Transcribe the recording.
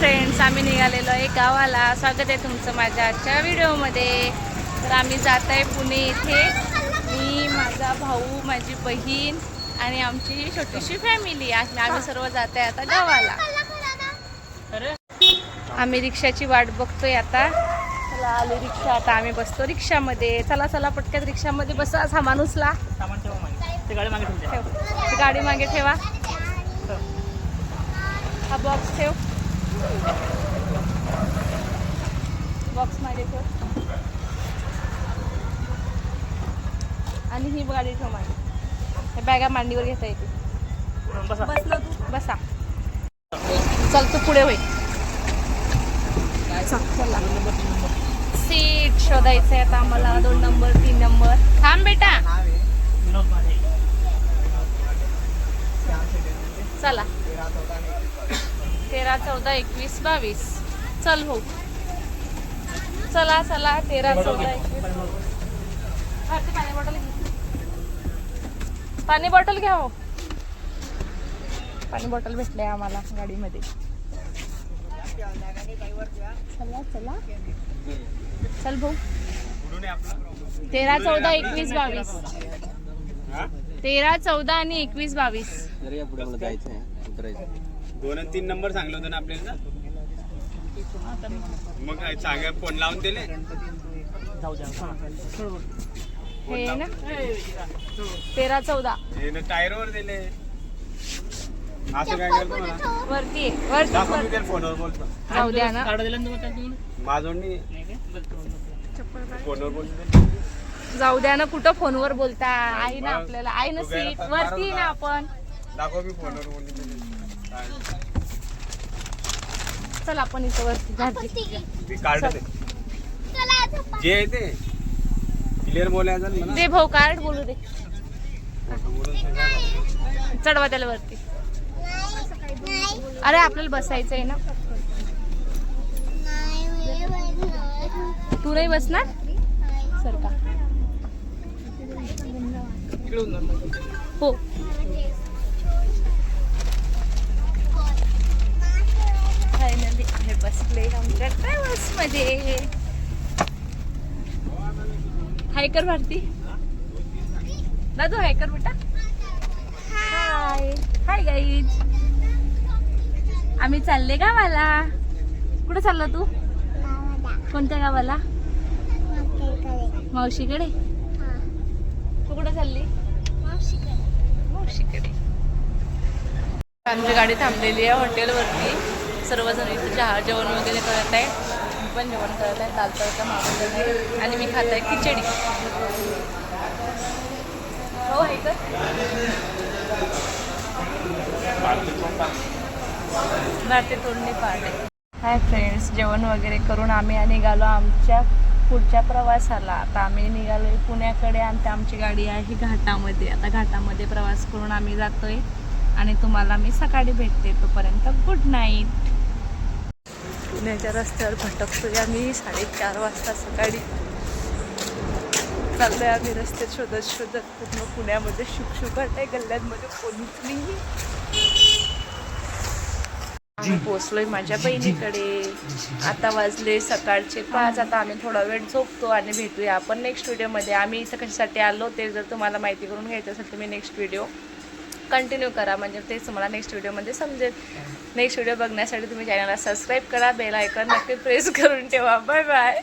Friends, आम्ही निघालेलो आहे गावाला. स्वागत आहे तुमचं माझ्या आजच्या व्हिडिओमध्ये. तर आम्ही जात आहे पुणे इथे. मी, माझा भाऊ, माझी बहीण आणि आमची छोटीशी फॅमिली. आम्ही सर्व जात आहे आता गावाला. आम्ही रिक्षाची वाट बघतोय आता. चला आली रिक्षा, आता आम्ही बसतो रिक्षामध्ये. चला चला पटक्यात रिक्षामध्ये बसा. सामान उचला, गाडी मागे ठेवा, हा बॉक्स ठेव, बॉक्स मागे ठेव आणि ही गाडी ठेव मागे. हे बॅगा मांडीवर घेता येते. बसला तू, बसा. चल तू पुढे होईल. चला सीट शोधायचं आहे आता आम्हाला. 2 नंबर 3 नंबर. थांब बेटा. चला 13, 14, 21, 22. चल हो, चला चला 13, 14, 21. पाणी बॉटल घ्या, पाणी बॉटल घ्या हो. पाणी बॉटल भेटलंय आम्हाला गाडीमध्ये. चला चला चल भाऊ. 13, 14, 21, 22. 13, 14 आणि 21, 22. 2 आणि 3 नंबर सांगलं होतं ना आपल्याला. मग सांगा, फोन लावून दिले. हे ना 13, 14 टायरवर दिले. असं काय करतो मला वरती फोनवर बोलतो. जाऊ द्या ना. माझोडनी फोनवर बोलतो. जाऊ द्या ना. कुठं फोनवर बोलता? आहे ना आपल्याला, आहे ना सीट वरती ना आपण. दाखव मी फोनवर बोलतो. चल आपण इथं वरती घातली. कार्ड जे आहे ते क्लिअर बोलायचं. दे भाऊ कार्ड, बोलू दे. चढवा त्याला वरती. अरे आपल्याला बसायचं आहे ना. तू नाही बसणार? सर का हो. फायनली हे बसले आमच्या ट्रॅव्हल्स मध्ये. हाय कर भारती. दादू हाय कर बेटा. हाय हाय गाईज. आम्ही चालले गावाला. कुठे चालला तू? कोणत्या गावाला? मावशीकडे. तू कुठे चालली? मावशीकडे. आमची गाडी थांबलेली आहे हॉटेलवरती. सर्वजण इथे जेवण वगैरे करत आहे. मी पण जेवण करत आहे. दाल तडका मागवलेला आहे आणि मी खात आहे खिचडी. हो आहे का? भारती तोडणी पाठ आहे. हाय फ्रेंड्स, जेवण वगैरे करून आम्ही निघालो आमच्या पुढच्या प्रवासाला. आता आम्ही निघालो पुण्याकडे आणि आमची गाडी आहे घाटामध्ये. आता घाटामध्ये प्रवास करून आम्ही जातोय आणि तुम्हाला मी सकाळी भेटते. तोपर्यंत गुड नाईट. पुण्याच्या रस्त्यावर भटकतोय आम्ही. 4:30 वाजता सकाळी चाललोय आम्ही रस्ते शोधत शोधत. पूर्ण पुण्यामध्ये शुकशुकाट आहे. गल्ल्यांमध्ये कोणीच नाही. आम्ही पोचलोय माझ्या बहिणीकडे. आता वाजले सकाळचे 5. आता आम्ही थोडा वेळ झोपतो आणि भेटूया आपण नेक्स्ट व्हिडिओमध्ये. आम्ही इथं कशासाठी आलो ते जर तुम्हाला माहिती करून घ्यायचं असेल तर मी नेक्स्ट व्हिडिओ कंटिन्यू करा, म्हणजे तेच तुम्हाला नेक्स्ट व्हिडिओमध्ये समजेल. नेक्स्ट व्हिडिओ बघण्यासाठी तुम्ही चॅनलला सबस्क्राईब करा, बेल आयकॉन नक्की प्रेस करून ठेवा. Bye bye.